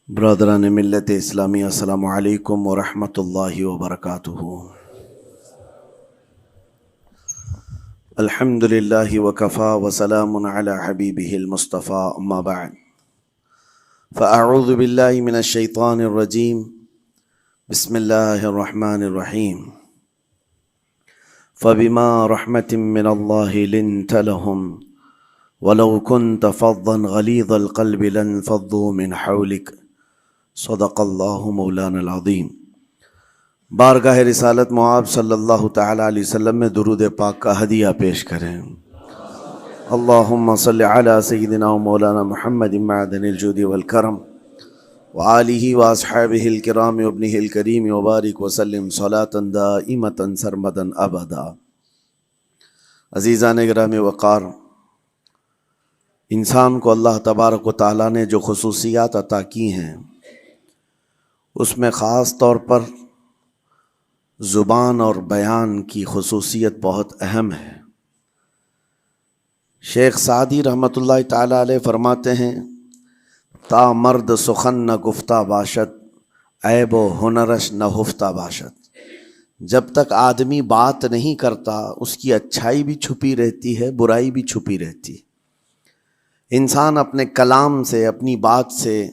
برادران ملت اسلامی، السلام علیکم ورحمۃ اللہ وبرکاتہ۔ الحمد للہ وکفا وسلام علی حبیبہ المصطفیٰ، اما بعد فاعوذ باللہ من الشیطان الرجیم، بسم اللہ الرحمن الرحیم۔ فبما رحمۃ من اللہ لنت لهم ولو كنت فظا غلیظ القلب لانفضوا من حولک، صدق اللہ مولانا العظیم۔ بارگاہ رسالت معاب صلی اللہ تعالی علیہ وسلم میں درود پاک کا ہدیہ پیش کریں۔ اللہم صلی علی سیدنا و مولانا محمد معدن الجود والکرم وآلہ واصحابہ الکرام وابنہ الکریم وبارک وسلم صلاة دائمة سرمدا ابدا۔ عزیزان گرامی وقار، انسان کو اللہ تبارک و تعالیٰ نے جو خصوصیات عطا کی ہیں، اس میں خاص طور پر زبان اور بیان کی خصوصیت بہت اہم ہے۔ شیخ سعدی رحمۃ اللہ تعالی علیہ فرماتے ہیں، تا مرد سخن نہ گفتہ باشد، عیب و ہنرش نہ ہفتہ باشد۔ جب تک آدمی بات نہیں کرتا، اس کی اچھائی بھی چھپی رہتی ہے، برائی بھی چھپی رہتی ہے۔ انسان اپنے کلام سے، اپنی بات سے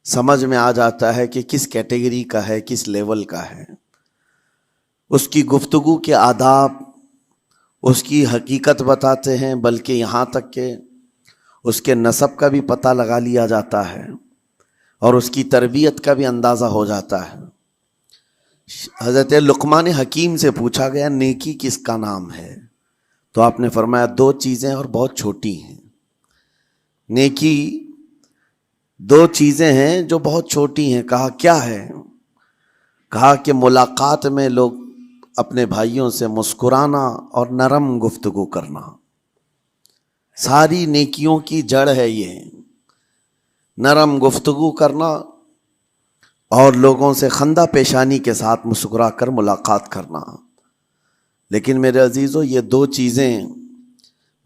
سمجھ میں آ جاتا ہے کہ کس کیٹیگری کا ہے، کس لیول کا ہے۔ اس کی گفتگو کے آداب اس کی حقیقت بتاتے ہیں، بلکہ یہاں تک کہ اس کے نسب کا بھی پتہ لگا لیا جاتا ہے اور اس کی تربیت کا بھی اندازہ ہو جاتا ہے۔ حضرت لقمان حکیم سے پوچھا گیا، نیکی کس کا نام ہے؟ تو آپ نے فرمایا، دو چیزیں اور بہت چھوٹی ہیں۔ نیکی دو چیزیں ہیں جو بہت چھوٹی ہیں۔ کہا کیا ہے؟ کہا کہ ملاقات میں لوگ اپنے بھائیوں سے مسکرانا اور نرم گفتگو کرنا۔ ساری نیکیوں کی جڑ ہے یہ، نرم گفتگو کرنا اور لوگوں سے خندہ پیشانی کے ساتھ مسکرا کر ملاقات کرنا۔ لیکن میرے عزیزو، یہ دو چیزیں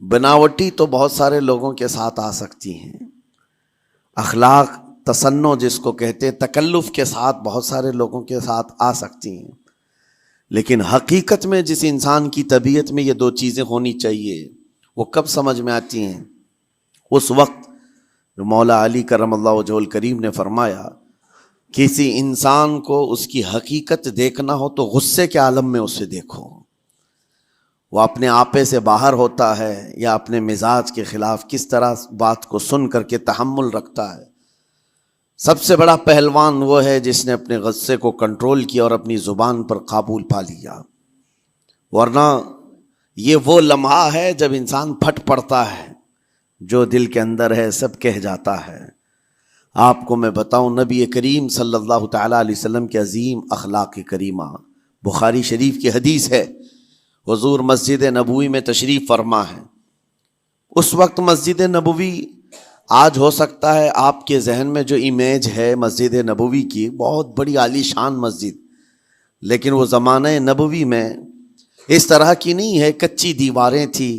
بناوٹی تو بہت سارے لوگوں کے ساتھ آ سکتی ہیں، اخلاق تصنع جس کو کہتے ہیں، تکلف کے ساتھ بہت سارے لوگوں کے ساتھ آ سکتی ہیں، لیکن حقیقت میں جس انسان کی طبیعت میں یہ دو چیزیں ہونی چاہیے، وہ کب سمجھ میں آتی ہیں؟ اس وقت جو مولا علی کرم اللہ وجہہ الکریم نے فرمایا، کسی انسان کو اس کی حقیقت دیکھنا ہو تو غصے کے عالم میں اسے دیکھو۔ وہ اپنے آپے سے باہر ہوتا ہے یا اپنے مزاج کے خلاف کس طرح بات کو سن کر کے تحمل رکھتا ہے۔ سب سے بڑا پہلوان وہ ہے جس نے اپنے غصے کو کنٹرول کیا اور اپنی زبان پر قابو پا لیا، ورنہ یہ وہ لمحہ ہے جب انسان پھٹ پڑتا ہے، جو دل کے اندر ہے سب کہہ جاتا ہے۔ آپ کو میں بتاؤں، نبی کریم صلی اللہ تعالیٰ علیہ وسلم کے عظیم اخلاق کریمہ، بخاری شریف کی حدیث ہے، حضور مسجد نبوی میں تشریف فرما ہے۔ اس وقت مسجد نبوی، آج ہو سکتا ہے آپ کے ذہن میں جو امیج ہے مسجد نبوی کی، بہت بڑی عالی شان مسجد، لیکن وہ زمانہ نبوی میں اس طرح کی نہیں ہے۔ کچی دیواریں تھی،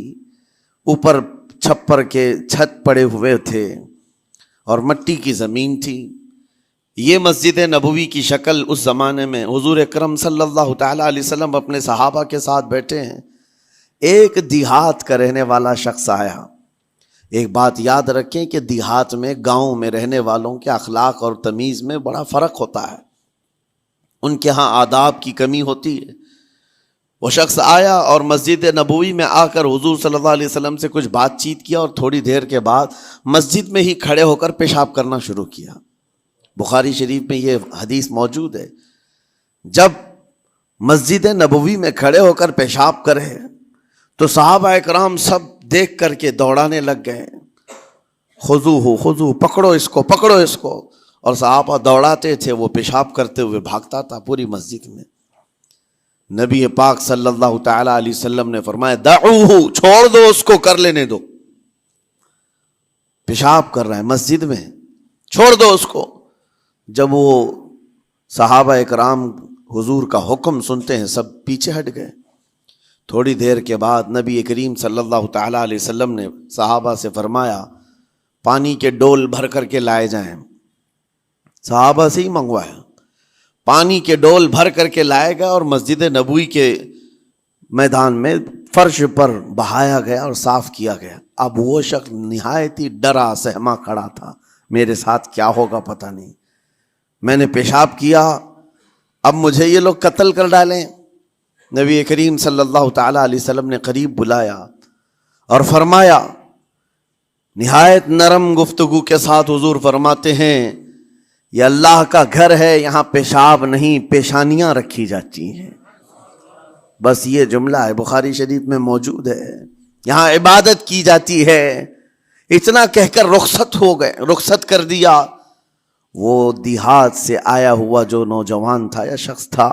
اوپر چھپر کے چھت پڑے ہوئے تھے اور مٹی کی زمین تھی۔ یہ مسجد نبوی کی شکل اس زمانے میں حضور اکرم صلی اللہ تعالیٰ علیہ وسلم اپنے صحابہ کے ساتھ بیٹھے ہیں۔ ایک دیہات کا رہنے والا شخص آیا۔ ایک بات یاد رکھیں کہ دیہات میں، گاؤں میں رہنے والوں کے اخلاق اور تمیز میں بڑا فرق ہوتا ہے، ان کے ہاں آداب کی کمی ہوتی ہے۔ وہ شخص آیا اور مسجد نبوی میں آ کر حضور صلی اللہ علیہ وسلم سے کچھ بات چیت کیا اور تھوڑی دیر کے بعد مسجد میں ہی کھڑے ہو کر پیشاب کرنا شروع کیا۔ بخاری شریف میں یہ حدیث موجود ہے۔ جب مسجد نبوی میں کھڑے ہو کر پیشاب کرے تو صحابہ اکرام سب دیکھ کر کے دوڑانے لگ گئے، خذوہ خذوہ، پکڑو اس کو، پکڑو اس کو، اور صحابہ دوڑاتے تھے، وہ پیشاب کرتے ہوئے بھاگتا تھا پوری مسجد میں۔ نبی پاک صلی اللہ تعالی علیہ وسلم نے فرمایا، دعوہ، چھوڑ دو اس کو، کر لینے دو، پیشاب کر رہا ہے مسجد میں، چھوڑ دو اس کو۔ جب وہ صحابہ اکرام حضور کا حکم سنتے ہیں، سب پیچھے ہٹ گئے۔ تھوڑی دیر کے بعد نبی کریم صلی اللہ تعالیٰ علیہ وسلم نے صحابہ سے فرمایا، پانی کے ڈول بھر کر کے لائے جائیں۔ صحابہ سے ہی منگوایا، پانی کے ڈول بھر کر کے لائے گا اور مسجد نبوی کے میدان میں فرش پر بہایا گیا اور صاف کیا گیا۔ اب وہ شخص نہایت ہی ڈرا سہما کھڑا تھا، میرے ساتھ کیا ہوگا پتہ نہیں، میں نے پیشاب کیا، اب مجھے یہ لوگ قتل کر ڈالیں۔ نبی کریم صلی اللہ تعالی علیہ وسلم نے قریب بلایا اور فرمایا، نہایت نرم گفتگو کے ساتھ حضور فرماتے ہیں، یہ اللہ کا گھر ہے، یہاں پیشاب نہیں پیشانیاں رکھی جاتی ہیں۔ بس یہ جملہ ہے، بخاری شریف میں موجود ہے، یہاں عبادت کی جاتی ہے۔ اتنا کہہ کر رخصت ہو گئے، رخصت کر دیا۔ وہ دیہات سے آیا ہوا جو نوجوان تھا یا شخص تھا،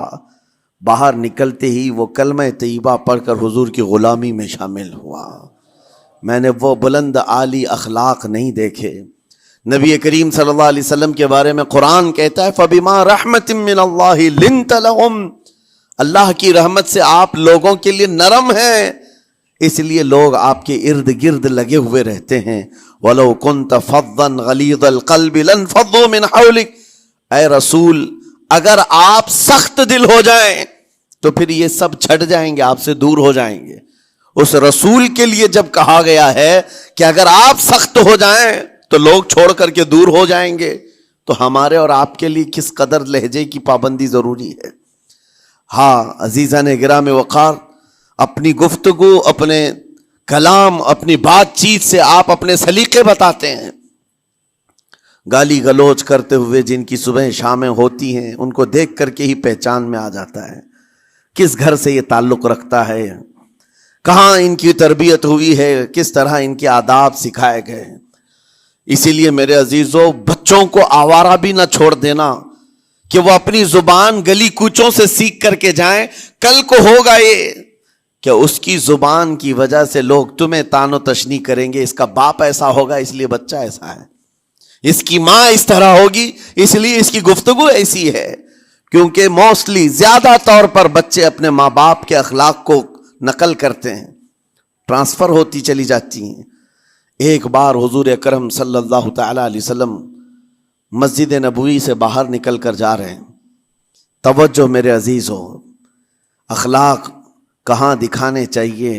باہر نکلتے ہی وہ کلمہ طیبہ پڑھ کر حضور کی غلامی میں شامل ہوا۔ میں نے وہ بلند عالی اخلاق نہیں دیکھے۔ نبی کریم صلی اللہ علیہ وسلم کے بارے میں قرآن کہتا ہے، فَبِمَا رَحْمَةٍ مِّنَ اللَّهِ لِنْتَ لَهُمْ، اللہ کی رحمت سے آپ لوگوں کے لیے نرم ہیں، اس لیے لوگ آپ کے ارد گرد لگے ہوئے رہتے ہیں۔ وَلَوْ كُنْتَ فَظًّا غَلِيظَ الْقَلْبِ لَانفَضُّوا مِنْ حَوْلِكَ، اے رسول اگر آپ سخت دل ہو جائیں تو پھر یہ سب چھٹ جائیں گے، آپ سے دور ہو جائیں گے۔ اس رسول کے لیے جب کہا گیا ہے کہ اگر آپ سخت ہو جائیں تو لوگ چھوڑ کر کے دور ہو جائیں گے، تو ہمارے اور آپ کے لیے کس قدر لہجے کی پابندی ضروری ہے۔ ہاں عزیزان گرام وقار، اپنی گفتگو، اپنے کلام، اپنی بات چیت سے آپ اپنے سلیقے بتاتے ہیں۔ گالی گلوچ کرتے ہوئے جن کی صبح شامیں ہوتی ہیں، ان کو دیکھ کر کے ہی پہچان میں آ جاتا ہے کس گھر سے یہ تعلق رکھتا ہے، کہاں ان کی تربیت ہوئی ہے، کس طرح ان کے آداب سکھائے گئے۔ اسی لیے میرے عزیزو، بچوں کو آوارہ بھی نہ چھوڑ دینا کہ وہ اپنی زبان گلی کوچوں سے سیکھ کر کے جائیں۔ کل کو ہوگا یہ کہ اس کی زبان کی وجہ سے لوگ تمہیں تان و تشنیع کریں گے، اس کا باپ ایسا ہوگا اس لیے بچہ ایسا ہے، اس کی ماں اس طرح ہوگی اس لیے اس کی گفتگو ایسی ہے۔ کیونکہ موسٹلی زیادہ طور پر بچے اپنے ماں باپ کے اخلاق کو نقل کرتے ہیں، ٹرانسفر ہوتی چلی جاتی ہیں۔ ایک بار حضور اکرم صلی اللہ تعالی علیہ وسلم مسجد نبوی سے باہر نکل کر جا رہے ہیں۔ توجہ میرے عزیز ہو، اخلاق کہاں دکھانے چاہیے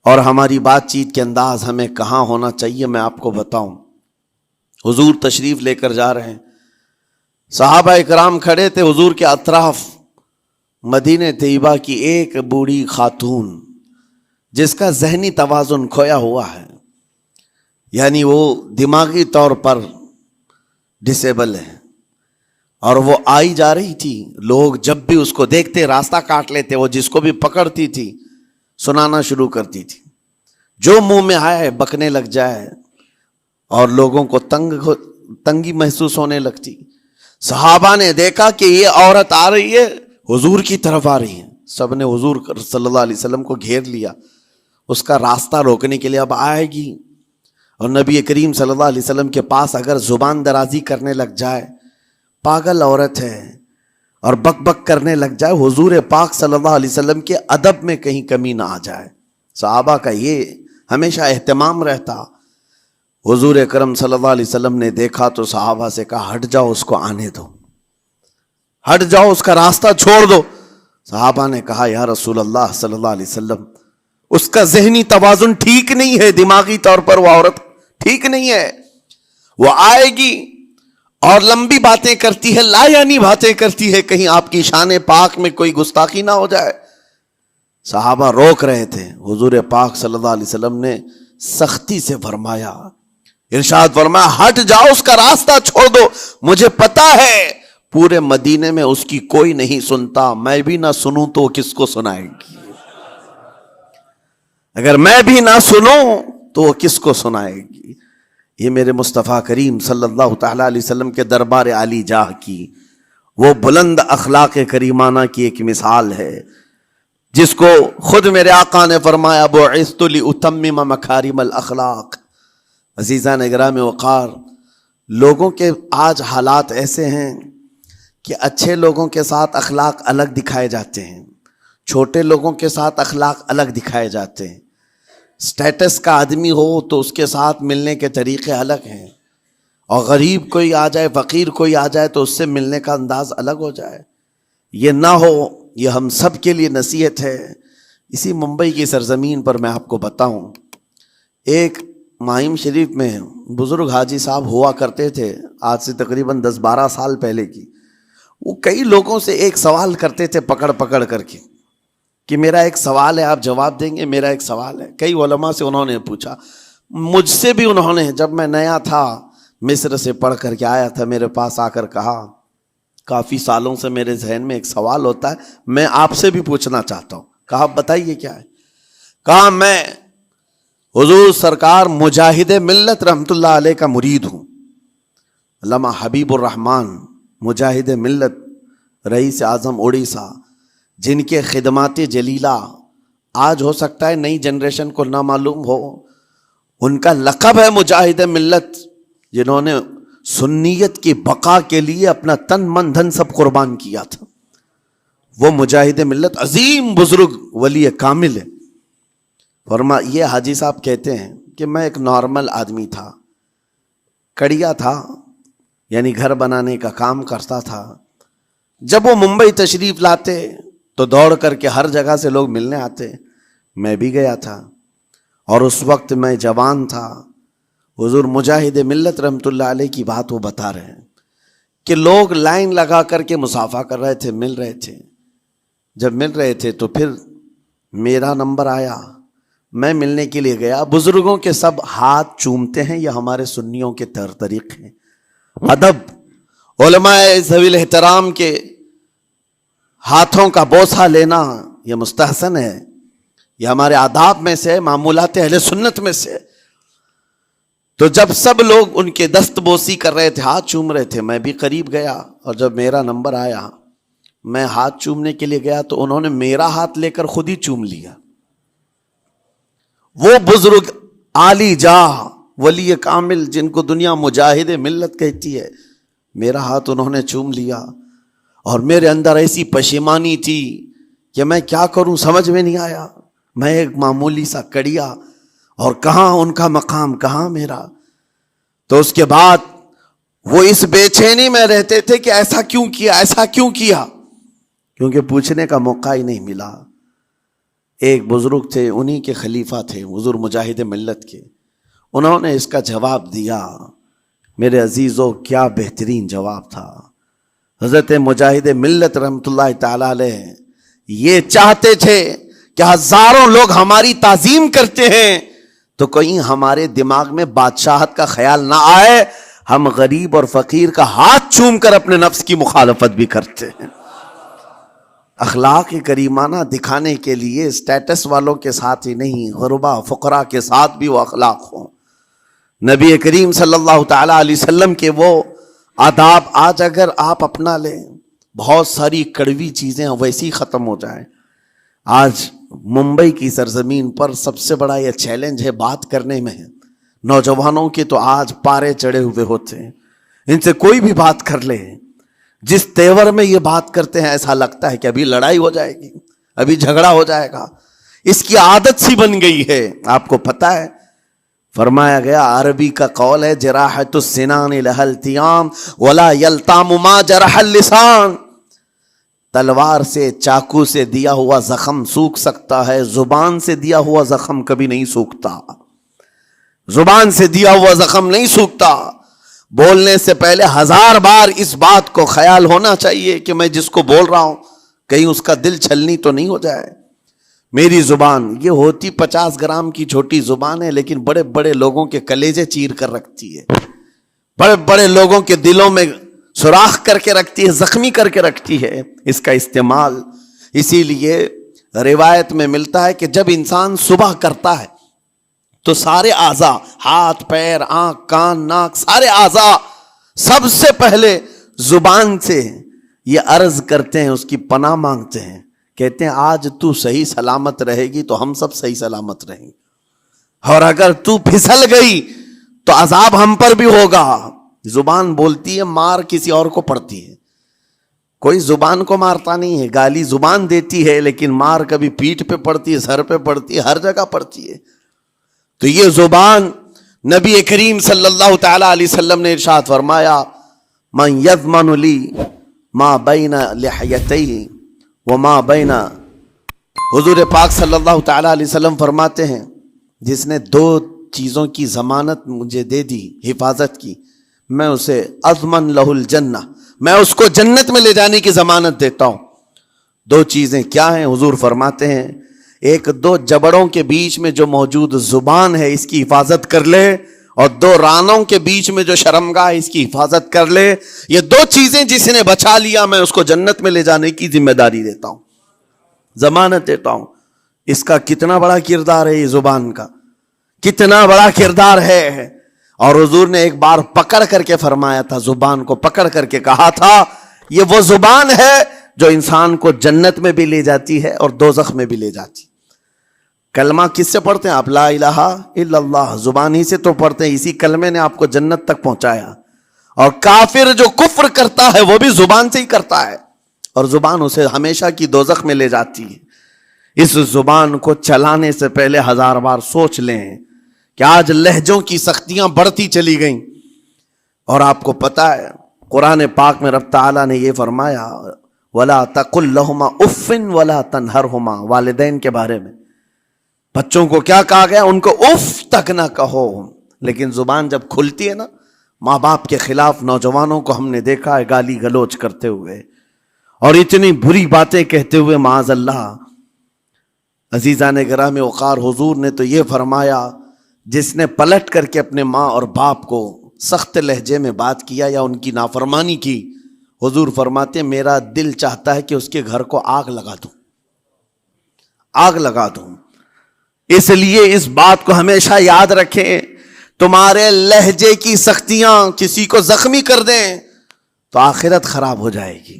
اور ہماری بات چیت کے انداز ہمیں کہاں ہونا چاہیے، میں آپ کو بتاؤں۔ حضور تشریف لے کر جا رہے ہیں، صحابہ اکرام کھڑے تھے، حضور کے اطراف مدینہ طیبہ کی ایک بوڑھی خاتون جس کا ذہنی توازن کھویا ہوا ہے، یعنی وہ دماغی طور پر ڈسیبل ہے، اور وہ آئی جا رہی تھی۔ لوگ جب بھی اس کو دیکھتے راستہ کاٹ لیتے، وہ جس کو بھی پکڑتی تھی سنانا شروع کرتی تھی، جو منہ میں آئے بکنے لگ جائے، اور لوگوں کو تنگی محسوس ہونے لگتی۔ صحابہ نے دیکھا کہ یہ عورت آ رہی ہے، حضور کی طرف آ رہی ہے، سب نے حضور صلی اللہ علیہ وسلم کو گھیر لیا، اس کا راستہ روکنے کے لیے اب آئے گی۔ اور نبی کریم صلی اللہ علیہ وسلم کے پاس اگر زبان درازی کرنے لگ جائے، پاگل عورت ہے، اور بک بک کرنے لگ جائے، حضور پاک صلی اللہ علیہ وسلم کے ادب میں کہیں کمی نہ آ جائے۔ صحابہ کا یہ ہمیشہ اہتمام رہتا۔ حضور اکرم صلی اللہ علیہ وسلم نے دیکھا تو صحابہ سے کہا، ہٹ جاؤ، اس کو آنے دو، ہٹ جاؤ، اس کا راستہ چھوڑ دو۔ صحابہ نے کہا، یا رسول اللہ صلی اللہ علیہ وسلم، اس کا ذہنی توازن ٹھیک نہیں ہے، دماغی طور پر وہ عورت ٹھیک نہیں ہے، وہ آئے گی اور لمبی باتیں کرتی ہے، لا یعنی باتیں کرتی ہے، کہیں آپ کی شان پاک میں کوئی گستاخی نہ ہو جائے۔ صحابہ روک رہے تھے، حضور پاک صلی اللہ علیہ وسلم نے سختی سے فرمایا، ارشاد فرمایا، ہٹ جاؤ، اس کا راستہ چھوڑ دو، مجھے پتا ہے پورے مدینے میں اس کی کوئی نہیں سنتا، میں بھی نہ سنوں تو کس کو سنائے گی، اگر میں بھی نہ سنوں تو وہ کس کو سنائے گی۔ یہ میرے مصطفیٰ کریم صلی اللہ تعالی علیہ وسلم کے دربار عالی جاہ کی وہ بلند اخلاق کریمانہ کی ایک مثال ہے، جس کو خود میرے آقا نے فرمایا، بعثت لأتمم مکارم الاخلاق۔ عزیزان گرامی وقار، لوگوں کے آج حالات ایسے ہیں کہ اچھے لوگوں کے ساتھ اخلاق الگ دکھائے جاتے ہیں، چھوٹے لوگوں کے ساتھ اخلاق الگ دکھائے جاتے ہیں، سٹیٹس کا آدمی ہو تو اس کے ساتھ ملنے کے طریقے الگ ہیں، اور غریب کوئی آ جائے، فقیر کوئی آ جائے تو اس سے ملنے کا انداز الگ ہو جائے، یہ نہ ہو۔ یہ ہم سب کے لیے نصیحت ہے۔ اسی ممبئی کی سرزمین پر میں آپ کو بتاؤں، ایک ماہم شریف میں بزرگ حاجی صاحب ہوا کرتے تھے، آج سے تقریباً 10-12 سال پہلے کی۔ وہ کئی لوگوں سے ایک سوال کرتے تھے پکڑ پکڑ کر کے کہ میرا ایک سوال ہے، آپ جواب دیں گے، میرا ایک سوال ہے۔ کئی علماء سے انہوں نے پوچھا، مجھ سے بھی انہوں نے، جب میں نیا تھا مصر سے پڑھ کر کے آیا تھا، میرے پاس آ کر کہا کافی سالوں سے میرے ذہن میں ایک سوال ہوتا ہے، میں آپ سے بھی پوچھنا چاہتا ہوں۔ کہا بتائیے کیا ہے؟ کہا میں حضور سرکار مجاہد ملت رحمت اللہ علیہ کا مرید ہوں۔ علامہ حبیب الرحمن مجاہد ملت، رئیس اعظم اڑیسہ، جن کے خدمات جلیلہ آج ہو سکتا ہے نئی جنریشن کو نہ معلوم ہو، ان کا لقب ہے مجاہد ملت، جنہوں نے سنیت کی بقا کے لیے اپنا تن من دھن سب قربان کیا تھا۔ وہ مجاہد ملت عظیم بزرگ ولی کامل ہے۔ یہ حاجی صاحب کہتے ہیں کہ میں ایک نارمل آدمی تھا، کڑیا تھا، یعنی گھر بنانے کا کام کرتا تھا۔ جب وہ ممبئی تشریف لاتے تو دوڑ کر کے ہر جگہ سے لوگ ملنے آتے، میں بھی گیا تھا، اور اس وقت میں جوان تھا۔ حضور مجاہد ملت رحمت اللہ علیہ کی بات وہ بتا رہے ہیں کہ لوگ لائن لگا کر کے مصافحہ کر رہے تھے، مل رہے تھے۔ جب مل رہے تھے تو پھر میرا نمبر آیا، میں ملنے کے لیے گیا۔ بزرگوں کے سب ہاتھ چومتے ہیں، یہ ہمارے سنیوں کے طریق ہیں۔ ادب، علماء ذوی الاحترام کے ہاتھوں کا بوسہ لینا یہ مستحسن ہے، یہ ہمارے آداب میں سے، معمولات اہل سنت میں سے۔ تو جب سب لوگ ان کے دست بوسی کر رہے تھے، ہاتھ چوم رہے تھے، میں بھی قریب گیا، اور جب میرا نمبر آیا میں ہاتھ چومنے کے لیے گیا تو انہوں نے میرا ہاتھ لے کر خود ہی چوم لیا۔ وہ بزرگ عالی جاہ ولی کامل جن کو دنیا مجاہد ملت کہتی ہے، میرا ہاتھ انہوں نے چوم لیا، اور میرے اندر ایسی پشیمانی تھی کہ میں کیا کروں سمجھ میں نہیں آیا۔ میں ایک معمولی سا کڑیا، اور کہاں ان کا مقام، کہاں میرا۔ تو اس کے بعد وہ اس بے چینی میں رہتے تھے کہ ایسا کیوں کیا، ایسا کیوں کیا، کیونکہ پوچھنے کا موقع ہی نہیں ملا۔ ایک بزرگ تھے، انہی کے خلیفہ تھے حضور مجاہد ملت کے، انہوں نے اس کا جواب دیا۔ میرے عزیزوں، کیا بہترین جواب تھا۔ حضرت مجاہد ملت رحمت اللہ تعالی علیہ یہ چاہتے تھے کہ ہزاروں لوگ ہماری تعظیم کرتے ہیں تو کہیں ہمارے دماغ میں بادشاہت کا خیال نہ آئے، ہم غریب اور فقیر کا ہاتھ چوم کر اپنے نفس کی مخالفت بھی کرتے ہیں۔ اخلاق کریمانہ دکھانے کے لیے اسٹیٹس والوں کے ساتھ ہی نہیں، غربا فقراء کے ساتھ بھی وہ اخلاق ہوں۔ نبی کریم صلی اللہ تعالی علیہ وسلم کے وہ آداب آج اگر آپ اپنا لیں، بہت ساری کڑوی چیزیں ویسی ختم ہو جائیں۔ آج ممبئی کی سرزمین پر سب سے بڑا یہ چیلنج ہے بات کرنے میں، نوجوانوں کے تو آج پارے چڑھے ہوئے ہوتے ہیں، ان سے کوئی بھی بات کر لے، جس تیور میں یہ بات کرتے ہیں ایسا لگتا ہے کہ ابھی لڑائی ہو جائے گی، ابھی جھگڑا ہو جائے گا۔ اس کی عادت سی بن گئی ہے۔ آپ کو پتہ ہے فرمایا گیا، عربی کا قول ہے، جراحت السنان لها التیام ولا یلتام ما جرح اللسان۔ تلوار سے، چاقو سے دیا ہوا زخم سوکھ سکتا ہے، زبان سے دیا ہوا زخم کبھی نہیں سوکھتا۔ زبان سے دیا ہوا زخم نہیں سوکھتا۔ بولنے سے پہلے 1000 بار اس بات کو خیال ہونا چاہیے کہ میں جس کو بول رہا ہوں کہیں اس کا دل چھلنی تو نہیں ہو جائے۔ میری زبان یہ ہوتی 50 گرام کی چھوٹی زبان ہے، لیکن بڑے بڑے لوگوں کے کلیجے چیر کر رکھتی ہے، بڑے بڑے لوگوں کے دلوں میں سوراخ کر کے رکھتی ہے، زخمی کر کے رکھتی ہے اس کا استعمال۔ اسی لیے روایت میں ملتا ہے کہ جب انسان صبح کرتا ہے تو سارے اعضاء، ہاتھ پیر آنکھ کان ناک، سارے اعضاء سب سے پہلے زبان سے یہ عرض کرتے ہیں، اس کی پناہ مانگتے ہیں، کہتے ہیں آج تو صحیح سلامت رہے گی تو ہم سب صحیح سلامت رہیں گے، اور اگر تو پھسل گئی تو عذاب ہم پر بھی ہوگا۔ زبان بولتی ہے، مار کسی اور کو پڑتی ہے، کوئی زبان کو مارتا نہیں ہے۔ گالی زبان دیتی ہے لیکن مار کبھی پیٹھ پہ پڑتی ہے، سر پہ پڑتی ہے، ہر جگہ پڑتی ہے۔ تو یہ زبان نبی کریم صلی اللہ تعالی علیہ وسلم نے ارشاد فرمایا من یضمن لی ما بین لحیتیہ وما بین، حضور پاک صلی اللہ تعالی علیہ وسلم فرماتے ہیں جس نے دو چیزوں کی ضمانت مجھے دے دی، حفاظت کی، میں اسے اضمن لہ الجنہ، میں اس کو جنت میں لے جانے کی ضمانت دیتا ہوں۔ دو چیزیں کیا ہیں؟ حضور فرماتے ہیں ایک دو جبڑوں کے بیچ میں جو موجود زبان ہے اس کی حفاظت کر لے، اور دو رانوں کے بیچ میں جو شرمگاہ ہے اس کی حفاظت کر لے۔ یہ دو چیزیں جس نے بچا لیا میں اس کو جنت میں لے جانے کی ذمہ داری دیتا ہوں، ضمانت دیتا ہوں۔ اس کا کتنا بڑا کردار ہے، یہ زبان کا کتنا بڑا کردار ہے۔ اور حضور نے ایک بار پکڑ کر کے فرمایا تھا، زبان کو پکڑ کر کے کہا تھا یہ وہ زبان ہے جو انسان کو جنت میں بھی لے جاتی ہے اور دوزخ میں بھی لے جاتی۔ کلمہ کس سے پڑھتے ہیں آپ؟ لا الہ الا اللہ، زبان ہی سے تو پڑھتے ہیں، اسی کلمے نے آپ کو جنت تک پہنچایا۔ اور کافر جو کفر کرتا ہے وہ بھی زبان سے ہی کرتا ہے، اور زبان اسے ہمیشہ کی دوزخ میں لے جاتی ہے۔ اس زبان کو چلانے سے پہلے 1000 بار سوچ لیں کہ آج لہجوں کی سختیاں بڑھتی چلی گئیں، اور آپ کو پتہ ہے قرآن پاک میں رب تعالیٰ نے یہ فرمایا وَلَا تَقُلْ لَهُمَا اُفٍّ وَلَا تَنْهَرْهُمَا، والدین کے بارے میں بچوں کو کیا کہا گیا؟ ان کو اف تک نہ کہو۔ لیکن زبان جب کھلتی ہے نا، ماں باپ کے خلاف نوجوانوں کو ہم نے دیکھا ہے گالی گلوچ کرتے ہوئے اور اتنی بری باتیں کہتے ہوئے، معاذ اللہ۔ عزیزان گرامی وقار، حضور نے تو یہ فرمایا جس نے پلٹ کر کے اپنے ماں اور باپ کو سخت لہجے میں بات کیا یا ان کی نافرمانی کی، حضور فرماتے ہیں میرا دل چاہتا ہے کہ اس کے گھر کو آگ لگا دوں، آگ لگا دوں۔ اس لیے اس بات کو ہمیشہ یاد رکھیں، تمہارے لہجے کی سختیاں کسی کو زخمی کر دیں تو آخرت خراب ہو جائے گی،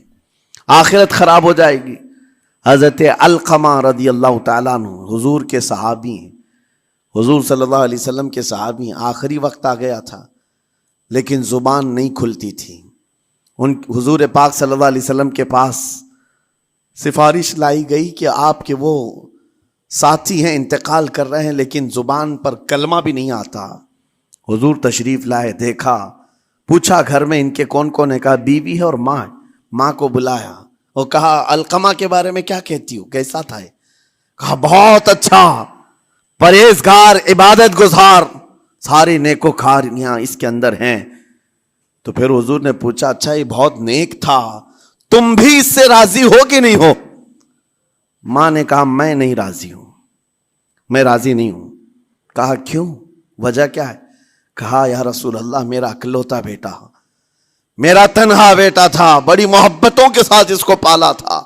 آخرت خراب ہو جائے گی۔ حضرت علقمہ رضی اللہ تعالیٰ عنہ حضور کے صحابی ہیں، حضور صلی اللہ علیہ وسلم کے صحابی ہیں۔ آخری وقت آ گیا تھا لیکن زبان نہیں کھلتی تھی۔ حضور پاک صلی اللہ علیہ وسلم کے پاس سفارش لائی گئی کہ آپ کے وہ ساتھی ہیں انتقال کر رہے ہیں لیکن زبان پر کلمہ بھی نہیں آتا۔ حضور تشریف لائے، دیکھا، پوچھا گھر میں ان کے کون کون ہے؟ کہا بیوی ہے اور ماں ہے۔ ماں کو بلایا اور کہا علقمہ کے بارے میں کیا کہتی ہو، کیسا تھا ہے؟ کہا بہت اچھا، پرہیزگار، عبادت گزار، ساری نیکوکاریاں اس کے اندر ہیں۔ تو پھر حضور نے پوچھا اچھا یہ بہت نیک تھا، تم بھی اس سے راضی ہو کہ نہیں ہو؟ ماں نے کہا میں نہیں راضی ہوں، میں راضی نہیں ہوں۔ کہا کیوں، وجہ کیا ہے؟ کہا یا رسول اللہ میرا اکلوتا بیٹا، میرا تنہا بیٹا تھا، بڑی محبتوں کے ساتھ اس کو پالا تھا،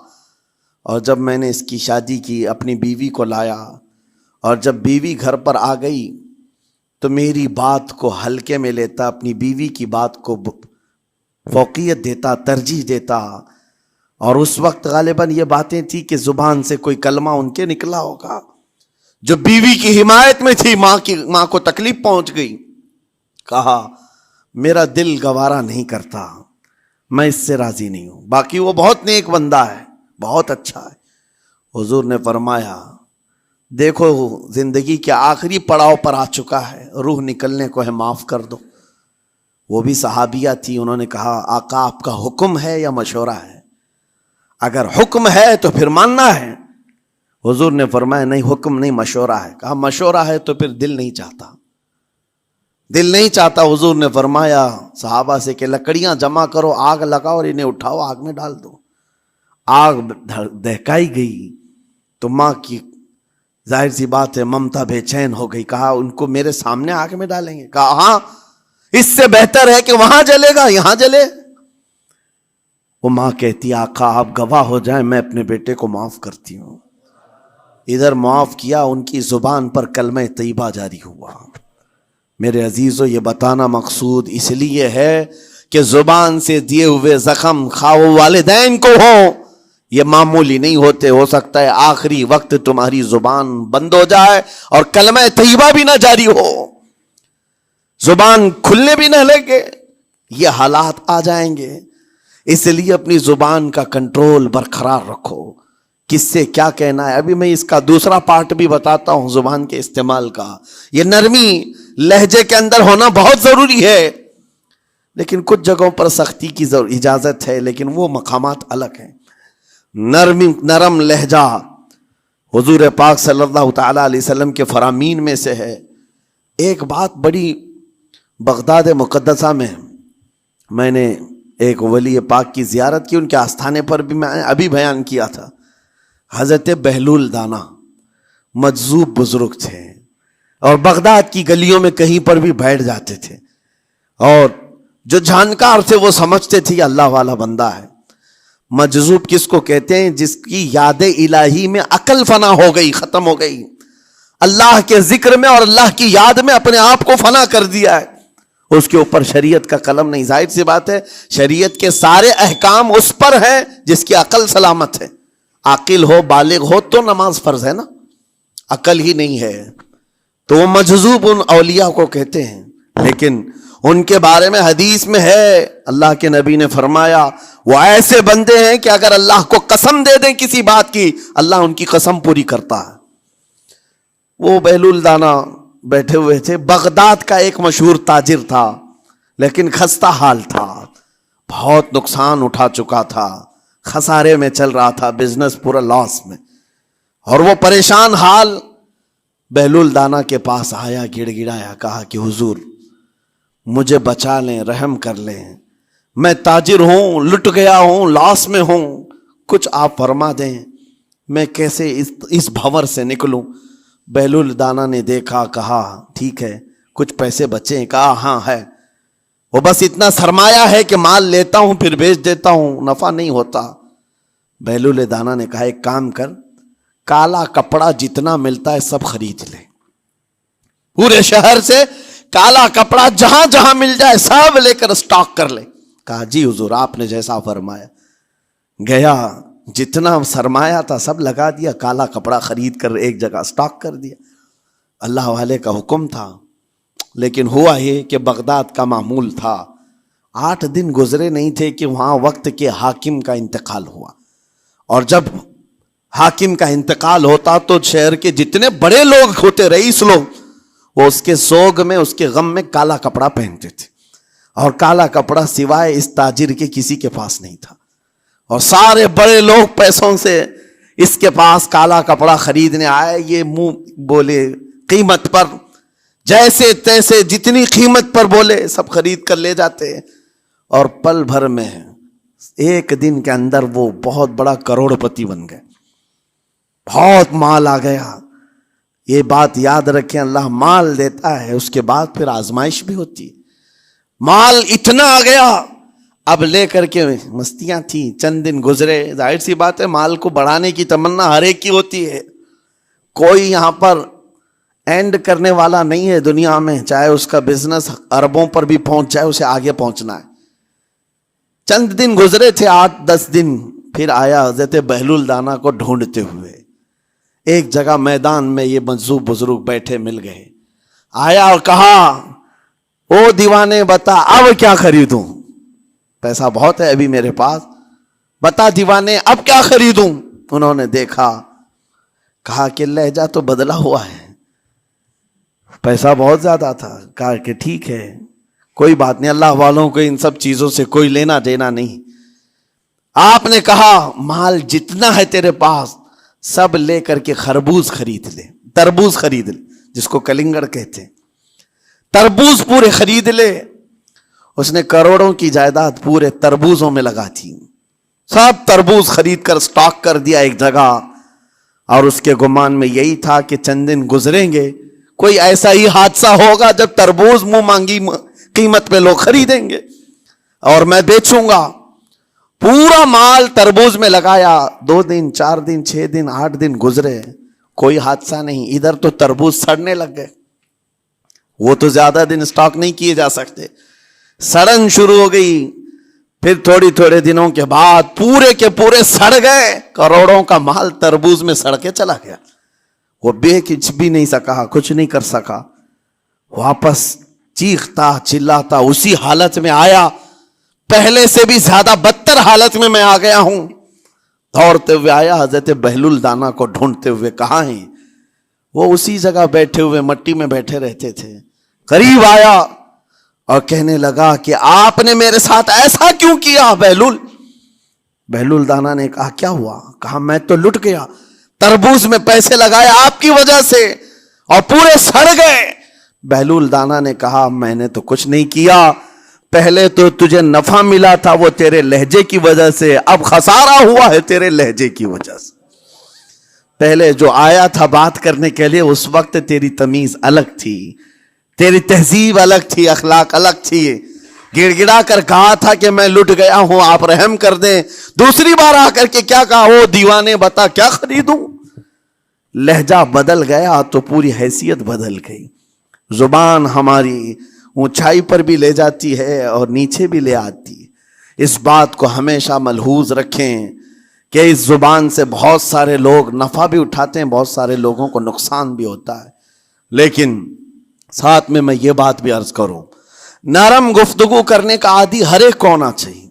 اور جب میں نے اس کی شادی کی اپنی بیوی کو لایا، اور جب بیوی گھر پر آ گئی تو میری بات کو ہلکے میں لیتا، اپنی بیوی کی بات کو فوقیت دیتا، ترجیح دیتا۔ اور اس وقت غالباً یہ باتیں تھی کہ زبان سے کوئی کلمہ ان کے نکلا ہوگا جو بیوی کی حمایت میں تھی، ماں کو تکلیف پہنچ گئی۔ کہا میرا دل گوارا نہیں کرتا، میں اس سے راضی نہیں ہوں، باقی وہ بہت نیک بندہ ہے، بہت اچھا ہے۔ حضور نے فرمایا دیکھو زندگی کے آخری پڑاؤ پر آ چکا ہے، روح نکلنے کو ہے، معاف کر دو۔ وہ بھی صحابیہ تھی، انہوں نے کہا آقا آپ کا حکم ہے یا مشورہ ہے؟ اگر حکم ہے تو پھر ماننا ہے۔ حضور نے فرمایا نہیں، حکم نہیں، مشورہ ہے۔ کہا مشورہ ہے تو پھر دل نہیں چاہتا، دل نہیں چاہتا۔ حضور نے فرمایا صحابہ سے کہ لکڑیاں جمع کرو، آگ لگاؤ اور انہیں اٹھاؤ، آگ میں ڈال دو۔ آگ دہکائی گئی تو ماں کی ظاہر سی بات ہے ممتا بے چین ہو گئی۔ کہا ان کو میرے سامنے آگ میں ڈالیں گے؟ کہا ہاں، اس سے بہتر ہے کہ وہاں جلے گا، یہاں جلے۔ وہ ماں کہتی آقا آپ گواہ ہو جائیں، میں اپنے بیٹے کو معاف کرتی ہوں۔ ادھر معاف کیا، ان کی زبان پر کلمہ طیبہ جاری ہوا۔ میرے عزیزو یہ بتانا مقصود اس لیے ہے کہ زبان سے دیے ہوئے زخم خواہ والدین کو ہوں، یہ معمولی نہیں ہوتے۔ ہو سکتا ہے آخری وقت تمہاری زبان بند ہو جائے اور کلمہ طیبہ بھی نہ جاری ہو، زبان کھلنے بھی نہ لگے، یہ حالات آ جائیں گے۔ اس لیے اپنی زبان کا کنٹرول برقرار رکھو، کس سے کیا کہنا ہے۔ ابھی میں اس کا دوسرا پارٹ بھی بتاتا ہوں زبان کے استعمال کا۔ یہ نرمی لہجے کے اندر ہونا بہت ضروری ہے، لیکن کچھ جگہوں پر سختی کی اجازت ہے، لیکن وہ مقامات الگ ہیں۔ نرم لہجہ حضور پاک صلی اللہ تعالی علیہ وسلم کے فرامین میں سے ہے۔ ایک بات بڑی، بغداد مقدسہ میں نے ایک ولی پاک کی زیارت کی، ان کے آستانے پر بھی میں ابھی بیان کیا تھا۔ حضرت بہلول دانا مجذوب بزرگ تھے، اور بغداد کی گلیوں میں کہیں پر بھی بیٹھ جاتے تھے، اور جو جانکار تھے وہ سمجھتے تھے یہ اللہ والا بندہ ہے۔ مجذوب کس کو کہتے ہیں؟ جس کی یاد الہی میں عقل فنا ہو گئی، ختم ہو گئی، اللہ کے ذکر میں اور اللہ کی یاد میں اپنے آپ کو فنا کر دیا ہے، اس کے اوپر شریعت کا قلم نہیں۔ ظاہر سی بات ہے شریعت کے سارے احکام اس پر ہیں جس کی عقل سلامت ہے۔ عاقل ہو، بالغ ہو تو نماز فرض ہے نا، عقل ہی نہیں ہے تو وہ مجذوب ان اولیاء کو کہتے ہیں۔ لیکن ان کے بارے میں حدیث میں ہے، اللہ کے نبی نے فرمایا وہ ایسے بندے ہیں کہ اگر اللہ کو قسم دے دیں کسی بات کی، اللہ ان کی قسم پوری کرتا ہے۔ وہ بہلول دانا بیٹھے ہوئے تھے، بغداد کا ایک مشہور تاجر تھا، لیکن خستہ حال تھا، بہت نقصان اٹھا چکا تھا، خسارے میں چل رہا تھا، بزنس پورا لاس میں، اور وہ پریشان حال بہلول دانا کے پاس آیا، گڑ گڑایا، کہا کہ حضور مجھے بچا لیں، رحم کر لیں، میں تاجر ہوں، لٹ گیا ہوں، لاس میں ہوں، کچھ آپ فرما دیں، میں کیسے اس بھور سے نکلوں؟ بہلول دانا نے دیکھا، کہا ٹھیک ہے کچھ پیسے بچے؟ کہا ہاں ہے، وہ بس اتنا سرمایہ ہے کہ مال لیتا ہوں پھر بیچ دیتا ہوں، نفع نہیں ہوتا۔ بہلول دانا نے کہا ایک کام کر، کالا کپڑا جتنا ملتا ہے سب خرید لے، پورے شہر سے کالا کپڑا جہاں جہاں مل جائے سب لے کر اسٹاک کر لے۔ کہا جی حضور آپ نے جیسا فرمایا۔ گیا، جتنا سرمایہ تھا سب لگا دیا، کالا کپڑا خرید کر ایک جگہ اسٹاک کر دیا۔ اللہ والے کا حکم تھا، لیکن ہوا یہ کہ بغداد کا معمول تھا، 8 دن گزرے نہیں تھے کہ وہاں وقت کے حاکم کا انتقال ہوا، اور جب حاکم کا انتقال ہوتا تو شہر کے جتنے بڑے لوگ ہوتے، رئیس لوگ، وہ اس کے سوگ میں، اس کے غم میں کالا کپڑا پہنتے تھے، اور کالا کپڑا سوائے اس تاجر کے کسی کے پاس نہیں تھا، اور سارے بڑے لوگ پیسوں سے اس کے پاس کالا کپڑا خریدنے آئے، یہ منہ بولے قیمت پر، جیسے تیسے جتنی قیمت پر بولے سب خرید کر لے جاتے، اور پل بھر میں ایک دن کے اندر وہ بہت بڑا کروڑ پتی بن گئے، بہت مال آ گیا۔ یہ بات یاد رکھیں، اللہ مال دیتا ہے، اس کے بعد پھر آزمائش بھی ہوتی ہے۔ مال اتنا آ گیا، اب لے کر کے مستیاں تھیں، چند دن گزرے، ظاہر سی بات ہے مال کو بڑھانے کی تمنا ہر ایک کی ہوتی ہے، کوئی یہاں پر اینڈ کرنے والا نہیں ہے دنیا میں، چاہے اس کا بزنس اربوں پر بھی پہنچ جائے، اسے آگے پہنچنا ہے۔ چند دن گزرے تھے، 8-10 دن، پھر آیا حضرت بہلول دانا کو ڈھونڈتے ہوئے، ایک جگہ میدان میں یہ مجذوب بزرگ بیٹھے مل گئے، آیا اور کہا او دیوانے بتا اب کیا خریدوں؟ پیسہ بہت ہے ابھی میرے پاس، بتا دیوانے اب کیا خریدوں؟ انہوں نے دیکھا، کہا کہ لہجہ تو بدلا ہوا ہے، پیسہ بہت زیادہ تھا، کہا کہ ٹھیک ہے کوئی بات نہیں، اللہ والوں کو ان سب چیزوں سے کوئی لینا دینا نہیں۔ آپ نے کہا مال جتنا ہے تیرے پاس سب لے کر کے خربوز خرید لے، تربوز خرید لے، جس کو کلنگڑ کہتے ہیں، تربوز پورے خرید لے۔ اس نے کروڑوں کی جائیداد پورے تربوزوں میں لگا تھی، سب تربوز خرید کر سٹاک کر دیا ایک جگہ، اور اس کے گمان میں یہی تھا کہ چند دن گزریں گے، کوئی ایسا ہی حادثہ ہوگا جب تربوز منہ مانگی قیمت پہ لوگ خریدیں گے اور میں بیچوں گا۔ پورا مال تربوز میں لگایا، 2 دن 4 دن 6 دن 8 دن گزرے، کوئی حادثہ نہیں۔ ادھر تو تربوز سڑنے لگ گئے، وہ تو زیادہ دن سٹاک نہیں کیے جا سکتے، سڑن شروع ہو گئی۔ پھر تھوڑے دنوں کے بعد پورے کے پورے سڑ گئے، کروڑوں کا مال تربوز میں سڑ کے چلا گیا۔ وہ کچھ بھی نہیں سکا، کچھ نہیں کر سکا، واپس چیختا چلاتا اسی حالت میں آیا، پہلے سے بھی زیادہ بدتر حالت میں میں آ گیا ہوں۔ دوڑتے ہوئے آیا، حضرت بہلول دانا کو ڈھونڈتے ہوئے، کہاں ہیں؟ وہ اسی جگہ بیٹھے ہوئے مٹی میں بیٹھے رہتے تھے، قریب آیا اور کہنے لگا کہ آپ نے میرے ساتھ ایسا کیوں کیا بہلول؟ بہلول دانا نے کہا کیا ہوا؟ کہا میں تو لٹ گیا، تربوز میں پیسے لگائے آپ کی وجہ سے اور پورے سڑ گئے۔ بہلول دانا نے کہا میں نے تو کچھ نہیں کیا، پہلے تو تجھے نفع ملا تھا وہ تیرے لہجے کی وجہ سے، اب خسارہ ہوا ہے تیرے لہجے کی وجہ سے۔ پہلے جو آیا تھا بات کرنے کے لیے اس وقت تیری تمیز الگ تھی، تیری تہذیب الگ تھی، اخلاق الگ تھی، گڑ گڑا کر کہا تھا کہ میں لٹ گیا ہوں آپ رحم کر دیں۔ دوسری بار آ کر کے کیا کہا؟ او دیوانے بتا کیا خریدوں؟ لہجہ بدل گیا تو پوری حیثیت بدل گئی۔ زبان ہماری اونچائی پر بھی لے جاتی ہے اور نیچے بھی لے آتی ہے۔ اس بات کو ہمیشہ ملحوظ رکھیں کہ اس زبان سے بہت سارے لوگ نفع بھی اٹھاتے ہیں، بہت سارے لوگوں کو نقصان بھی ہوتا ہے۔ لیکن ساتھ میں یہ بات بھی عرض کروں، نرم گفتگو کرنے کا عادی ہر ایک کو ہونا چاہیے،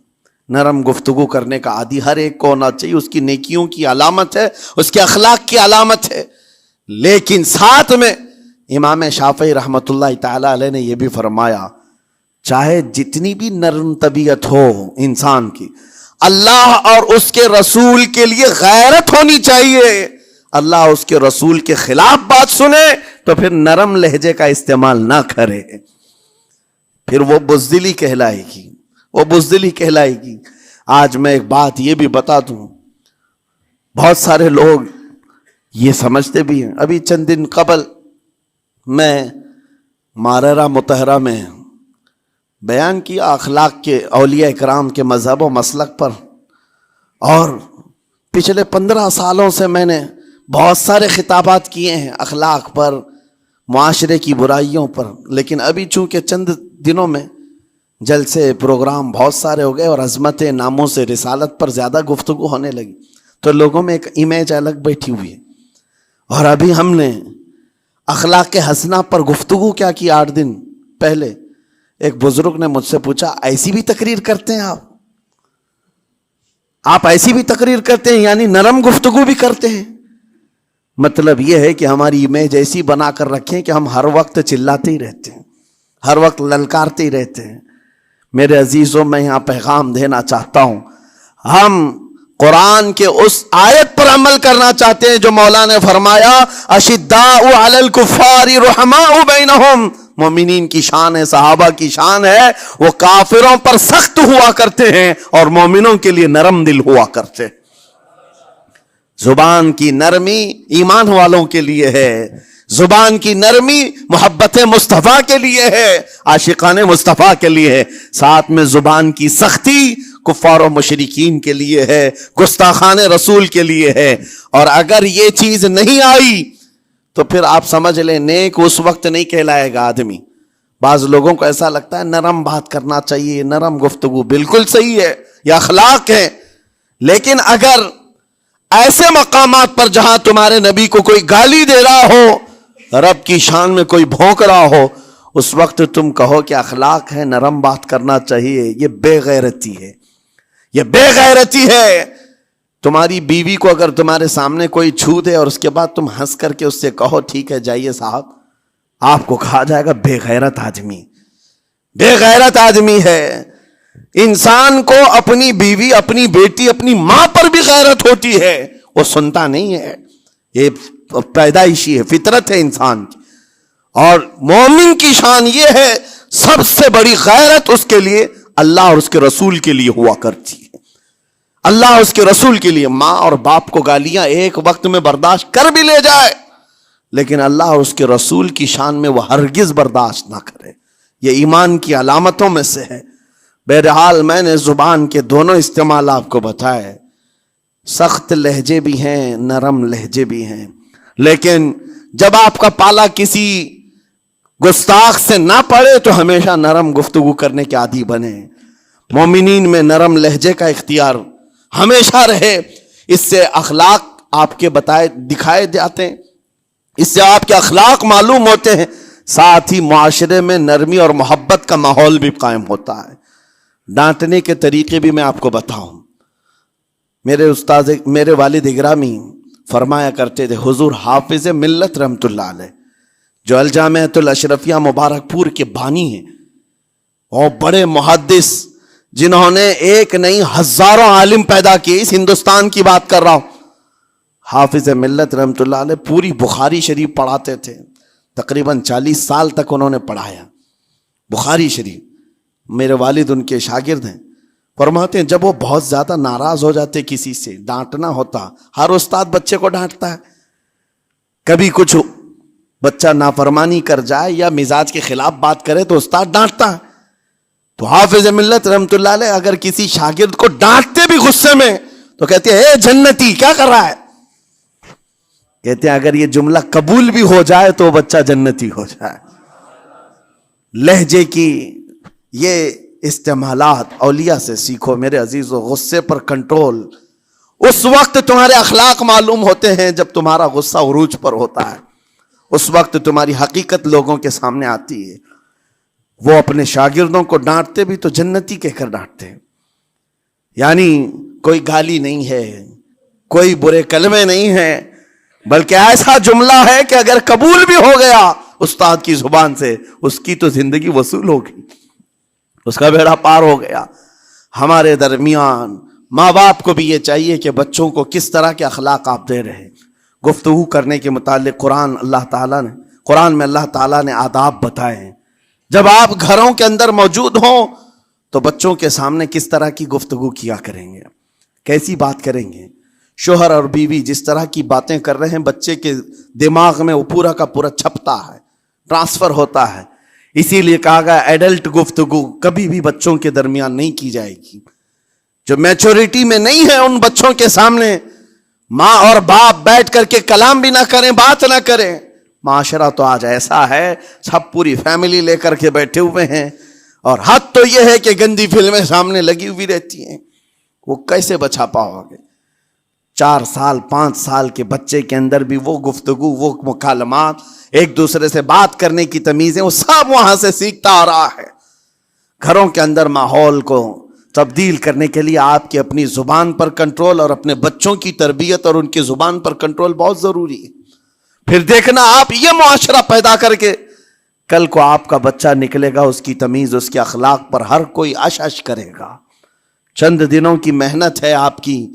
نرم گفتگو کرنے کا عادی ہر ایک کو ہونا چاہیے، اس کی نیکیوں کی علامت ہے، اس کے اخلاق کی علامت ہے۔ لیکن ساتھ میں امام شافعی رحمۃ اللہ تعالی علیہ نے یہ بھی فرمایا، چاہے جتنی بھی نرم طبیعت ہو انسان کی، اللہ اور اس کے رسول کے لیے غیرت ہونی چاہیے۔ اللہ اس کے رسول کے خلاف بات سنے تو پھر نرم لہجے کا استعمال نہ کرے، پھر وہ بزدلی کہلائے گی، وہ بزدلی کہلائے گی۔ آج میں ایک بات یہ بھی بتا دوں، بہت سارے لوگ یہ سمجھتے بھی ہیں، ابھی چند دن قبل میں ماررہ مطہرہ میں بیان کیا اخلاق کے، اولیاء اکرام کے مذہب و مسلک پر، اور پچھلے 15 سالوں سے میں نے بہت سارے خطابات کیے ہیں اخلاق پر، معاشرے کی برائیوں پر، لیکن ابھی چونکہ چند دنوں میں جلسے پروگرام بہت سارے ہو گئے اور عظمت ناموس رسالت پر زیادہ گفتگو ہونے لگی، تو لوگوں میں ایک امیج الگ بیٹھی ہوئی ہے۔ اور ابھی ہم نے اخلاق حسنہ پر گفتگو کیا کی 8 دن پہلے، ایک بزرگ نے مجھ سے پوچھا ایسی بھی تقریر کرتے ہیں آپ ایسی بھی تقریر کرتے ہیں، یعنی نرم گفتگو بھی کرتے ہیں؟ مطلب یہ ہے کہ ہماری امیج ایسی بنا کر رکھیں کہ ہم ہر وقت چلاتے ہی رہتے ہیں، ہر وقت للکارتے ہی رہتے ہیں۔ میرے عزیزوں، میں یہاں پیغام دینا چاہتا ہوں، ہم قرآن کے اس آیت پر عمل کرنا چاہتے ہیں جو مولا نے فرمایا اشداء علی الکفار رحماء بینہم، مومنین کی شان ہے، صحابہ کی شان ہے، وہ کافروں پر سخت ہوا کرتے ہیں اور مومنوں کے لیے نرم دل ہوا کرتے ہیں۔ زبان کی نرمی ایمان والوں کے لیے ہے، زبان کی نرمی محبت مصطفیٰ کے لیے ہے، عاشقان مصطفیٰ کے لیے ہے، ساتھ میں زبان کی سختی کفار و مشرکین کے لیے ہے، گستاخان رسول کے لیے ہے۔ اور اگر یہ چیز نہیں آئی تو پھر آپ سمجھ لیں نیک اس وقت نہیں کہلائے گا آدمی۔ بعض لوگوں کو ایسا لگتا ہے نرم بات کرنا چاہیے، نرم گفتگو، بالکل صحیح ہے، یہ اخلاق ہے، لیکن اگر ایسے مقامات پر جہاں تمہارے نبی کو کوئی گالی دے رہا ہو، رب کی شان میں کوئی بھونک رہا ہو، اس وقت تم کہو کہ اخلاق ہے، نرم بات کرنا چاہیے، یہ بے غیرتی ہے، یہ بے غیرتی ہے۔ تمہاری بیوی کو اگر تمہارے سامنے کوئی چھو دے اور اس کے بعد تم ہنس کر کے اس سے کہو ٹھیک ہے جائیے صاحب، آپ کو کہا جائے گا بے غیرت آدمی، بے غیرت آدمی ہے۔ انسان کو اپنی بیوی، اپنی بیٹی، اپنی ماں پر بھی غیرت ہوتی ہے، وہ سنتا نہیں ہے، یہ پیدائشی ہے، فطرت ہے انسان کی۔ اور مومن کی شان یہ ہے، سب سے بڑی غیرت اس کے لیے اللہ اور اس کے رسول کے لیے ہوا کرتی ہے، اللہ اور اس کے رسول کے لیے۔ ماں اور باپ کو گالیاں ایک وقت میں برداشت کر بھی لے جائے، لیکن اللہ اور اس کے رسول کی شان میں وہ ہرگز برداشت نہ کرے، یہ ایمان کی علامتوں میں سے ہے۔ بہرحال میں نے زبان کے دونوں استعمال آپ کو بتائے، سخت لہجے بھی ہیں، نرم لہجے بھی ہیں، لیکن جب آپ کا پالا کسی گستاخ سے نہ پڑے تو ہمیشہ نرم گفتگو کرنے کے عادی بنے۔ مومنین میں نرم لہجے کا اختیار ہمیشہ رہے، اس سے اخلاق آپ کے بتائے دکھائے جاتے ہیں، اس سے آپ کے اخلاق معلوم ہوتے ہیں، ساتھ ہی معاشرے میں نرمی اور محبت کا ماحول بھی قائم ہوتا ہے۔ ڈانٹنے کے طریقے بھی میں آپ کو بتاؤں، میرے والد گرامی فرمایا کرتے تھے، حضور حافظ ملت رحمت اللہ علیہ جو الجامعۃ الاشرفیہ مبارک پور کے بانی ہیں اور بڑے محدث، جنہوں نے ایک نہیں ہزاروں عالم پیدا کیے، اس ہندوستان کی بات کر رہا ہوں، حافظ ملت رحمۃ اللہ علیہ پوری بخاری شریف پڑھاتے تھے، تقریباً 40 سال تک انہوں نے پڑھایا بخاری شریف. میرے والد ان کے شاگرد ہیں. فرماتے ہیں جب وہ بہت زیادہ ناراض ہو جاتے کسی سے، ڈانٹنا ہوتا، ہر استاد بچے کو ڈانٹتا ہے، کبھی کچھ بچہ نافرمانی کر جائے یا مزاج کے خلاف بات کرے تو استاد ڈانٹتا ہے. تو حافظ ملت رحمۃ اللہ علیہ اگر کسی شاگرد کو ڈانٹتے بھی غصے میں تو کہتے ہیں اے جنتی کیا کر رہا ہے. کہتے ہیں اگر یہ جملہ قبول بھی ہو جائے تو بچہ جنتی ہو جائے. لہجے کی یہ استعمالات اولیاء سے سیکھو میرے عزیزو. غصے پر کنٹرول اس وقت تمہارے اخلاق معلوم ہوتے ہیں جب تمہارا غصہ عروج پر ہوتا ہے، اس وقت تمہاری حقیقت لوگوں کے سامنے آتی ہے. وہ اپنے شاگردوں کو ڈانٹتے بھی تو جنتی کہہ کر ڈانٹتے ہیں، یعنی کوئی گالی نہیں ہے، کوئی برے کلمے نہیں ہیں، بلکہ ایسا جملہ ہے کہ اگر قبول بھی ہو گیا استاد کی زبان سے، اس کی تو زندگی وصول ہوگی، اس کا بیڑا پار ہو گیا. ہمارے درمیان ماں باپ کو بھی یہ چاہیے کہ بچوں کو کس طرح کے اخلاق آپ دے رہے ہیں. گفتگو کرنے کے متعلق قرآن میں اللہ تعالیٰ نے آداب بتائے ہیں. جب آپ گھروں کے اندر موجود ہوں تو بچوں کے سامنے کس طرح کی گفتگو کیا کریں گے، کیسی بات کریں گے. شوہر اور بیوی جس طرح کی باتیں کر رہے ہیں بچے کے دماغ میں وہ پورا کا پورا چھپتا ہے، ٹرانسفر ہوتا ہے. اسی لیے کہا گیا ایڈلٹ گفتگو کبھی بھی بچوں کے درمیان نہیں کی جائے گی. جو میچورٹی میں نہیں ہے ان بچوں کے سامنے ماں اور باپ بیٹھ کر کے کلام بھی نہ کریں، بات نہ کریں. معاشرہ تو آج ایسا ہے سب پوری فیملی لے کر کے بیٹھے ہوئے ہیں، اور حد تو یہ ہے کہ گندی فلمیں سامنے لگی ہوئی رہتی ہیں. وہ کیسے بچا پاؤ گے؟ 4 سال 5 سال کے بچے کے اندر بھی وہ گفتگو، وہ مکالمات، ایک دوسرے سے بات کرنے کی تمیزیں، وہ سب وہاں سے سیکھتا آ رہا ہے. گھروں کے اندر ماحول کو تبدیل کرنے کے لیے آپ کی اپنی زبان پر کنٹرول اور اپنے بچوں کی تربیت اور ان کی زبان پر کنٹرول بہت ضروری ہے. پھر دیکھنا آپ یہ معاشرہ پیدا کر کے کل کو آپ کا بچہ نکلے گا، اس کی تمیز، اس کے اخلاق پر ہر کوئی اش اش کرے گا. چند دنوں کی محنت ہے آپ کی،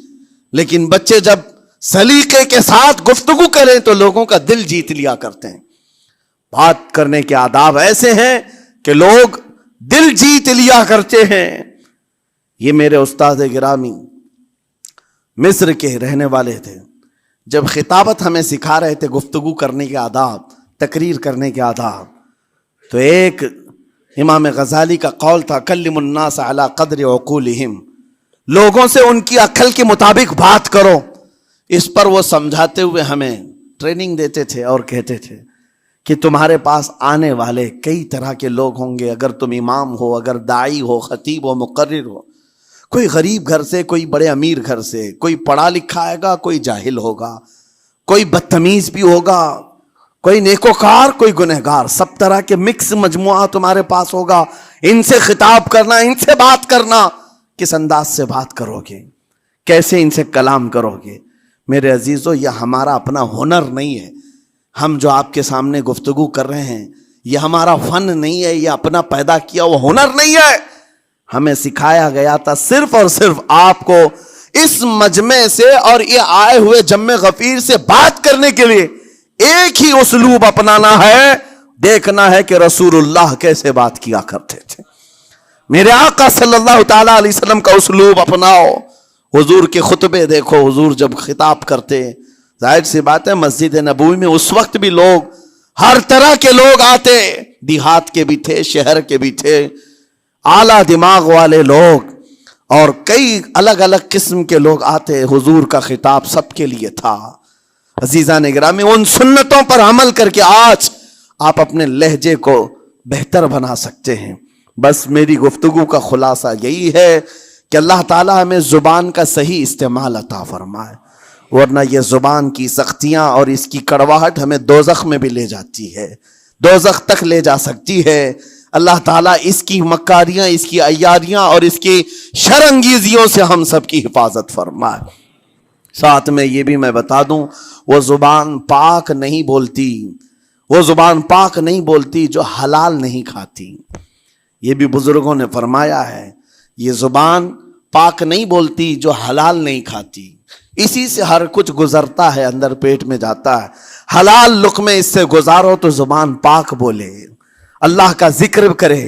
لیکن بچے جب سلیقے کے ساتھ گفتگو کریں تو لوگوں کا دل جیت لیا کرتے ہیں. بات کرنے کے آداب ایسے ہیں کہ لوگ دل جیت لیا کرتے ہیں. یہ میرے استاد گرامی مصر کے رہنے والے تھے. جب خطابت ہمیں سکھا رہے تھے گفتگو کرنے کے آداب، تقریر کرنے کے آداب، تو ایک امام غزالی کا قول تھا کلم الناس علی قدر عقولہم، لوگوں سے ان کی عقل کے مطابق بات کرو. اس پر وہ سمجھاتے ہوئے ہمیں ٹریننگ دیتے تھے اور کہتے تھے کہ تمہارے پاس آنے والے کئی طرح کے لوگ ہوں گے. اگر تم امام ہو، اگر داعی ہو، خطیب ہو، مقرر ہو، کوئی غریب گھر سے، کوئی بڑے امیر گھر سے، کوئی پڑھا لکھا آئے گا، کوئی جاہل ہوگا، کوئی بدتمیز بھی ہوگا، کوئی نیکوکار، کوئی گنہگار، سب طرح کے مکس مجموعہ تمہارے پاس ہوگا. ان سے خطاب کرنا، ان سے بات کرنا، کس انداز سے بات کرو گے، کیسے ان سے کلام کرو گے. میرے عزیزو یہ ہمارا اپنا ہنر نہیں ہے. ہم جو آپ کے سامنے گفتگو کر رہے ہیں یہ ہمارا فن نہیں ہے، یہ اپنا پیدا کیا وہ ہنر نہیں ہے. ہمیں سکھایا گیا تھا صرف اور صرف آپ کو اس مجمع سے اور یہ آئے ہوئے جمع غفیر سے بات کرنے کے لیے ایک ہی اسلوب اپنانا ہے. دیکھنا ہے کہ رسول اللہ کیسے بات کیا کرتے تھے. میرے آقا صلی اللہ تعالیٰ علیہ وسلم کا اسلوب اپناؤ. حضور کے خطبے دیکھو، حضور جب خطاب کرتے، ظاہر سی بات ہے مسجد نبوی میں اس وقت بھی لوگ، ہر طرح کے لوگ آتے، دیہات کے بھی تھے، شہر کے بھی تھے، اعلیٰ دماغ والے لوگ اور کئی الگ الگ قسم کے لوگ آتے. حضور کا خطاب سب کے لیے تھا. عزیزان گرامی، ان سنتوں پر عمل کر کے آج آپ اپنے لہجے کو بہتر بنا سکتے ہیں. بس میری گفتگو کا خلاصہ یہی ہے کہ اللہ تعالیٰ ہمیں زبان کا صحیح استعمال عطا فرمائے، ورنہ یہ زبان کی سختیاں اور اس کی کڑواہٹ ہمیں دوزخ میں بھی لے جاتی ہے، دوزخ تک لے جا سکتی ہے. اللہ تعالیٰ اس کی مکاریاں، اس کی عیاریاں اور اس کی شرانگیزیوں سے ہم سب کی حفاظت فرمائے. ساتھ میں یہ بھی میں بتا دوں، وہ زبان پاک نہیں بولتی، وہ زبان پاک نہیں بولتی جو حلال نہیں کھاتی. یہ بھی بزرگوں نے فرمایا ہے، یہ زبان پاک نہیں بولتی جو حلال نہیں کھاتی. اسی سے ہر کچھ گزرتا ہے، اندر پیٹ میں جاتا ہے. حلال لقمے اس سے گزارو تو زبان پاک بولے، اللہ کا ذکر کرے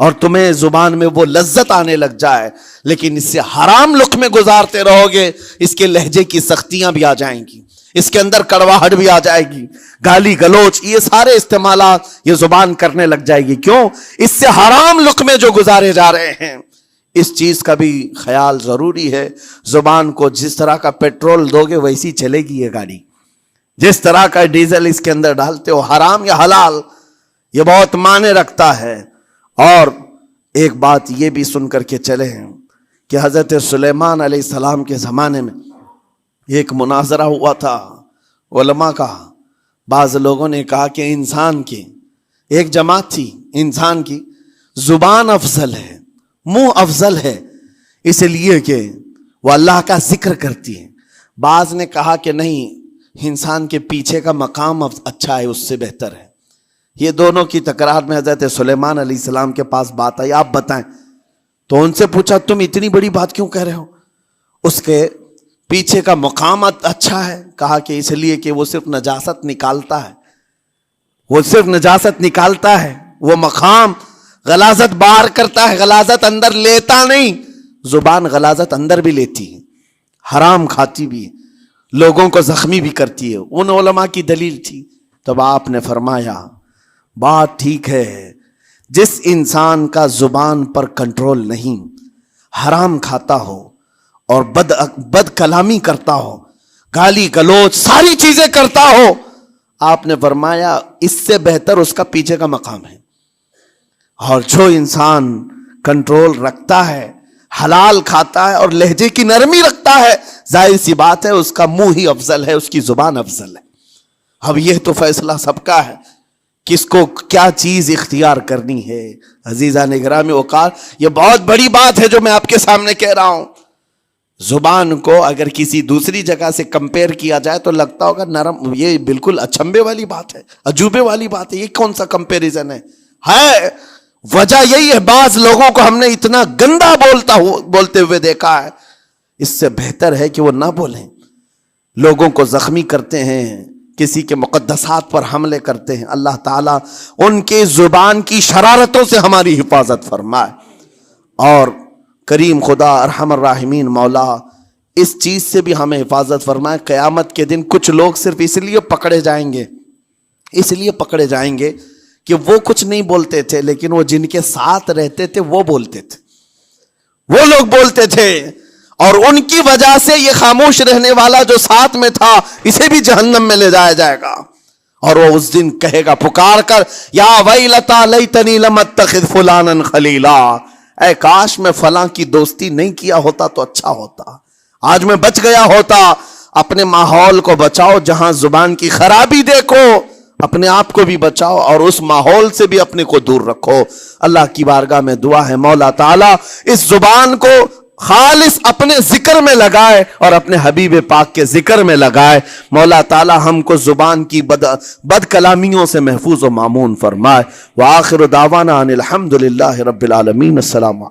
اور تمہیں زبان میں وہ لذت آنے لگ جائے. لیکن اس سے حرام لقمے گزارتے رہو گے، اس کے لہجے کی سختیاں بھی آ جائیں گی، اس کے اندر کڑواہٹ بھی آ جائے گی، گالی گلوچ، یہ سارے استعمالات یہ زبان کرنے لگ جائے گی. کیوں؟ اس سے حرام لقمے جو گزارے جا رہے ہیں. اس چیز کا بھی خیال ضروری ہے. زبان کو جس طرح کا پیٹرول دو گے ویسی چلے گی یہ گاڑی. جس طرح کا ڈیزل اس کے اندر ڈالتے ہو، حرام یا حلال، یہ بہت معنی رکھتا ہے. اور ایک بات یہ بھی سن کر کے چلے ہیں کہ حضرت سلیمان علیہ السلام کے زمانے میں ایک مناظرہ ہوا تھا علماء کا. بعض لوگوں نے کہا کہ انسان کی ایک جماعت تھی، انسان کی زبان افضل ہے، منہ افضل ہے، اس لیے کہ وہ اللہ کا ذکر کرتی ہے. بعض نے کہا کہ نہیں، انسان کے پیچھے کا مقام اچھا ہے، اس سے بہتر ہے. یہ دونوں کی تکرار میں حضرت سلیمان علیہ السلام کے پاس بات آئی، آپ بتائیں. تو ان سے پوچھا تم اتنی بڑی بات کیوں کہہ رہے ہو؟ اس کے پیچھے کا مقام اچھا ہے. کہا کہ اس لیے کہ وہ صرف نجاست نکالتا ہے، وہ صرف نجاست نکالتا ہے، وہ مقام غلاظت باہر کرتا ہے، غلاظت اندر لیتا نہیں. زبان غلاظت اندر بھی لیتی ہے، حرام کھاتی بھی ہے، لوگوں کو زخمی بھی کرتی ہے. ان علماء کی دلیل تھی. تب آپ نے فرمایا بات ٹھیک ہے، جس انسان کا زبان پر کنٹرول نہیں، حرام کھاتا ہو اور بد کلامی کرتا ہو، گالی گلوچ ساری چیزیں کرتا ہو، آپ نے فرمایا اس سے بہتر اس کا پیچھے کا مقام ہے. اور جو انسان کنٹرول رکھتا ہے، حلال کھاتا ہے اور لہجے کی نرمی رکھتا ہے، ظاہر سی بات ہے اس کا منہ ہی افضل ہے، اس کی زبان افضل ہے. اب یہ تو فیصلہ سب کا ہے، کس کو کیا چیز اختیار کرنی ہے. عزیزان گرامی اوقات، یہ بہت بڑی بات ہے جو میں آپ کے سامنے کہہ رہا ہوں. زبان کو اگر کسی دوسری جگہ سے کمپیئر کیا جائے تو لگتا ہوگا نرم، یہ بالکل اچنبے والی بات ہے، عجوبے والی بات ہے، یہ کون سا کمپیریزن ہے. وجہ یہی ہے، بعض لوگوں کو ہم نے اتنا گندا بولتے ہوئے دیکھا ہے. اس سے بہتر ہے کہ وہ نہ بولیں. لوگوں کو زخمی کرتے ہیں، کسی کے مقدسات پر حملے کرتے ہیں. اللہ تعالیٰ ان کے زبان کی شرارتوں سے ہماری حفاظت فرمائے. اور کریم خدا ارحم الراحمین مولا اس چیز سے بھی ہمیں حفاظت فرمائے. قیامت کے دن کچھ لوگ صرف اس لیے پکڑے جائیں گے کہ وہ کچھ نہیں بولتے تھے، لیکن وہ جن کے ساتھ رہتے تھے وہ بولتے تھے، وہ لوگ بولتے تھے، اور ان کی وجہ سے یہ خاموش رہنے والا جو ساتھ میں تھا اسے بھی جہنم میں لے جایا جائے گا. اور وہ اس دن کہے گا پکار کر، یا ویلتا لیتنی لم اتخذ فلانا خلیلا، اے کاش میں فلاں کی دوستی نہیں کیا ہوتا تو اچھا ہوتا، آج میں بچ گیا ہوتا. اپنے ماحول کو بچاؤ، جہاں زبان کی خرابی دیکھو اپنے آپ کو بھی بچاؤ اور اس ماحول سے بھی اپنے کو دور رکھو. اللہ کی بارگاہ میں دعا ہے مولا تعالیٰ اس زبان کو خالص اپنے ذکر میں لگائے اور اپنے حبیب پاک کے ذکر میں لگائے. مولا تعالیٰ ہم کو زبان کی بد کلامیوں سے محفوظ و مامون فرمائے. وآخر دعوانا ان الحمد للہ رب العالمین. السلام علیکم.